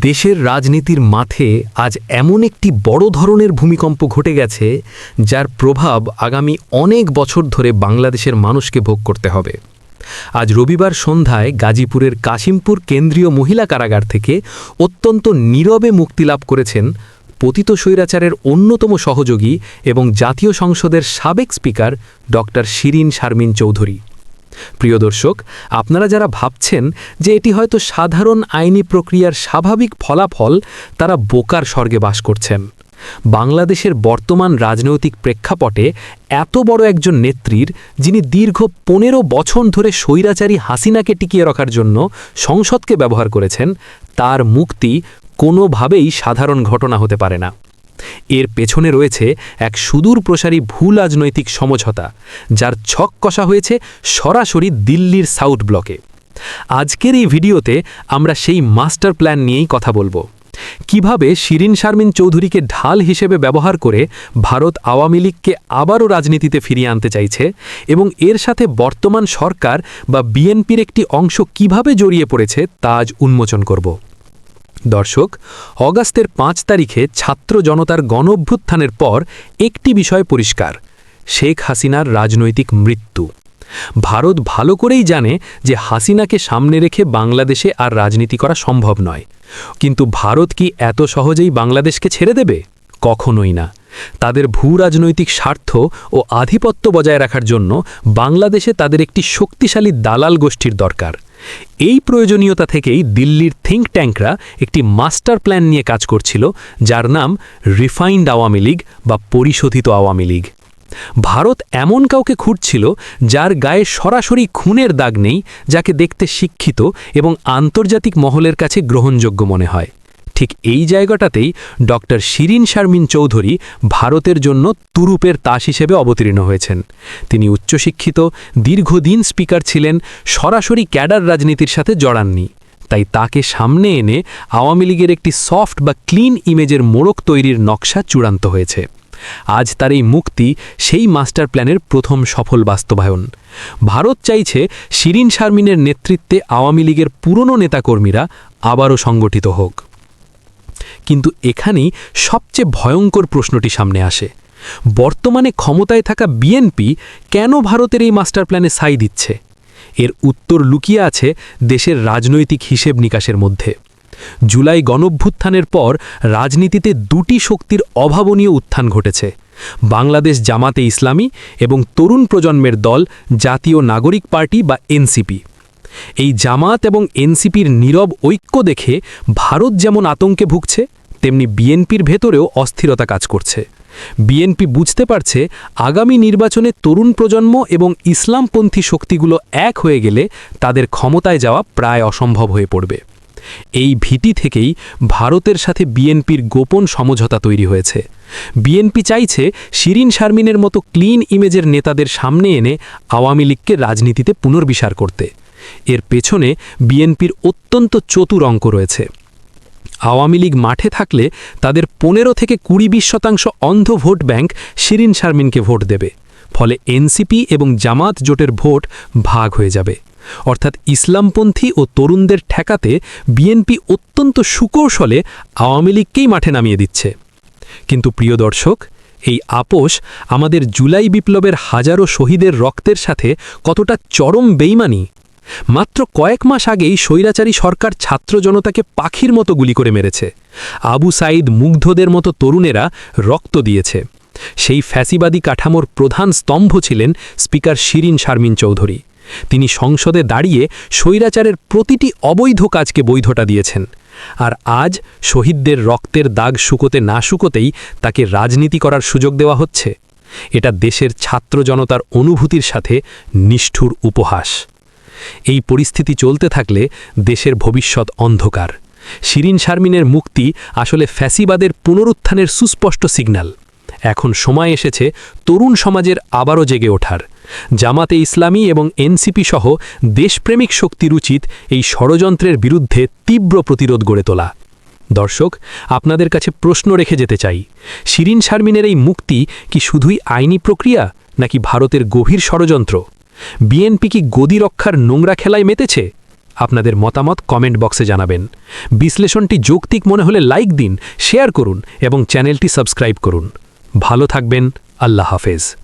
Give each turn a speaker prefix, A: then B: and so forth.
A: দেশের রাজনীতির মাঠে আজ এমন একটি বড় ধরনের ভূমিকম্প ঘটে গেছে যার প্রভাব আগামী অনেক বছর ধরে বাংলাদেশের মানুষকে ভোগ করতে হবে। আজ রবিবার সন্ধ্যায় গাজীপুরের কাশিমপুর কেন্দ্রীয় মহিলা কারাগার থেকে অত্যন্ত নীরবে মুক্তিলাভ করেছেন পতিত স্বৈরাচারের অন্যতম সহযোগী এবং জাতীয় সংসদের সাবেক স্পিকার ডক্টর শিরিন শারমিন চৌধুরী। প্রিয় দর্শক, আপনারা যারা ভাবছেন যে এটি হয়তো সাধারণ আইনি প্রক্রিয়ার স্বাভাবিক ফলাফল, তারা বোকার স্বর্গে বাস করছেন। বাংলাদেশের বর্তমান রাজনৈতিক প্রেক্ষাপটে এত বড় একজন নেত্রীর, যিনি দীর্ঘ ১৫ বছর ধরে স্বৈরাচারী হাসিনাকে টিকিয়ে রাখার জন্য সংসদকে ব্যবহার করেছেন, তার মুক্তি কোনোভাবেই সাধারণ ঘটনা হতে পারে না। এর পেছনে রয়েছে এক সুদূর প্রসারী ভূ রাজনৈতিক সমঝোতা, যার ছক কষা হয়েছে সরাসরি দিল্লির সাউথ ব্লকে। আজকের এই ভিডিওতে আমরা সেই মাস্টার প্ল্যান নিয়েই কথা বলবো। কিভাবে শিরিন শারমিন চৌধুরীকে ঢাল হিসেবে ব্যবহার করে ভারত আওয়ামী লীগকে আবারও রাজনীতিতে ফিরিয়ে আনতে চাইছে এবং এর সাথে বর্তমান সরকার বা বিএনপির একটি অংশ কিভাবে জড়িয়ে পড়েছে তা আজ উন্মোচন করব। দর্শক, অগাস্টের ৫ তারিখে ছাত্র জনতার গণঅভ্যুত্থানের পর একটি বিষয় পরিষ্কার: শেখ হাসিনার রাজনৈতিক মৃত্যু। ভারত ভালো করেই জানে যে হাসিনাকে সামনে রেখে বাংলাদেশে আর রাজনীতি করা সম্ভব নয়, কিন্তু ভারত কি এত সহজেই বাংলাদেশকে ছেড়ে দেবে? কখনোই না। তাদের ভূ রাজনৈতিক স্বার্থ ও আধিপত্য বজায় রাখার জন্য বাংলাদেশে তাদের একটি শক্তিশালী দালাল গোষ্ঠীর দরকার। এই প্রয়োজনীয়তা থেকেই দিল্লির থিঙ্ক ট্যাঙ্করা একটি মাস্টার প্ল্যান নিয়ে কাজ করছিল, যার নাম রিফাইন্ড আওয়ামী লীগ বা পরিশোধিত আওয়ামী লীগ। ভারত এমন কাউকে খুঁজছিল যার গায়ে সরাসরি খুনের দাগ নেই, যাকে দেখতে শিক্ষিত এবং আন্তর্জাতিক মহলের কাছে গ্রহণযোগ্য মনে হয়। ঠিক এই জায়গাটাতেই ডক্টর শিরিন শারমিন চৌধুরী ভারতের জন্য তুরুপের তাস হিসেবে অবতীর্ণ হয়েছেন। তিনি উচ্চশিক্ষিত, দীর্ঘদিন স্পিকার ছিলেন, সরাসরি ক্যাডার রাজনীতির সাথে জড়াননি। তাই তাকে সামনে এনে আওয়ামী লীগের একটি সফট বা ক্লিন ইমেজের মোড়ক তৈরির নকশা চূড়ান্ত হয়েছে। আজ তার এই মুক্তি সেই মাস্টার প্ল্যানের প্রথম সফল বাস্তবায়ন। ভারত চাইছে শিরিন শারমিনের নেতৃত্বে আওয়ামী লীগের পুরনো নেতাকর্মীরা আবারও সংগঠিত হোক। কিন্তু এখানেই সবচেয়ে ভয়ঙ্কর প্রশ্নটি সামনে আসে: বর্তমানে ক্ষমতায় থাকা বিএনপি কেন ভারতের এই মাস্টার প্ল্যানে সাই দিচ্ছে? এর উত্তর লুকিয়ে আছে দেশের রাজনৈতিক হিসেব নিকাশের মধ্যে। জুলাই গণঅভ্যুত্থানের পর রাজনীতিতে দুটি শক্তির অভাবনীয় উত্থান ঘটেছে: বাংলাদেশ জামাতে ইসলামী এবং তরুণ প্রজন্মের দল জাতীয় নাগরিক পার্টি বা এনসিপি। এই জামাত এবং এনসিপির নীরব ঐক্য দেখে ভারত যেমন আতঙ্কে ভুগছে, তেমনি বিএনপির ভেতরেও অস্থিরতা কাজ করছে। বিএনপি বুঝতে পারছে আগামী নির্বাচনে তরুণ প্রজন্ম এবং ইসলামপন্থী শক্তিগুলো এক হয়ে গেলে তাদের ক্ষমতায় যাওয়া প্রায় অসম্ভব হয়ে পড়বে। এই ভীতি থেকেই ভারতের সাথে বিএনপির গোপন সমঝোতা তৈরি হয়েছে। বিএনপি চাইছে শিরিন শারমিনের মতো ক্লিন ইমেজের নেতাদের সামনে এনে আওয়ামী লীগকে রাজনীতিতে পুনর্বিচার করতে। এর পেছনে বিএনপির অত্যন্ত চতুর অঙ্ক রয়েছে। আওয়ামী লীগ মাঠে থাকলে তাদের ১৫ থেকে ২০-২০% অন্ধ ভোট ব্যাংক শিরিন শারমিনকে ভোট দেবে। ফলে এনসিপি এবং জামাত জোটের ভোট ভাগ হয়ে যাবে। অর্থাৎ ইসলামপন্থী ও তরুণদের ঠেকাতে বিএনপি অত্যন্ত সুকৌশলে আওয়ামী লীগকেই মাঠে নামিয়ে দিচ্ছে। কিন্তু প্রিয় দর্শক, এই আপোষ আমাদের জুলাই বিপ্লবের হাজারো শহীদের রক্তের সাথে কতটা চরম বেইমানি! মাত্র কয়েক মাস আগেই স্বৈরাচারী সরকার ছাত্র জনতাকে পাখির মতো গুলি করে মেরেছে। আবু সাঈদ মুগ্ধদের মতো তরুণেরা রক্ত দিয়েছে। সেই ফ্যাসিবাদী কাঠামোর প্রধান স্তম্ভ ছিলেন স্পিকার শিরিন শারমিন চৌধুরী। তিনি সংসদে দাঁড়িয়ে স্বৈরাচারের প্রতিটি অবৈধ কাজকে বৈধতা দিয়েছেন। আর আজ শহীদদের রক্তের দাগ শুকোতে না শুকোতেই তাকে রাজনীতি করার সুযোগ দেওয়া হচ্ছে। এটা দেশের ছাত্র জনতার অনুভূতির সাথে নিষ্ঠুর উপহাস। এই পরিস্থিতি চলতে থাকলে দেশের ভবিষ্যৎ অন্ধকার। শিরিন শারমিনের মুক্তি আসলে ফ্যাসিবাদের পুনরুত্থানের সুস্পষ্ট সিগন্যাল। এখন সময় এসেছে তরুণ সমাজের আবারও জেগে ওঠার। জামাতে ইসলামী এবং এনসিপি সহ দেশপ্রেমিক শক্তির উচিত এই ষড়যন্ত্রের বিরুদ্ধে তীব্র প্রতিরোধ গড়ে তোলা। দর্শক, আপনাদের কাছে প্রশ্ন রেখে যেতে চাই: শিরিন শারমিনের এই মুক্তি কি শুধুই আইনি প্রক্রিয়া, নাকি ভারতের গভীর ষড়যন্ত্র? বিএনপি কি গদি রক্ষার নোংরা খেলায় মেতেছে? আপনাদের মতামত কমেন্ট বক্সে জানাবেন। বিশ্লেষণটি যৌক্তিক মনে হলে লাইক দিন, শেয়ার করুন এবং চ্যানেলটি সাবস্ক্রাইব করুন। ভালো থাকবেন। আল্লাহ হাফেজ।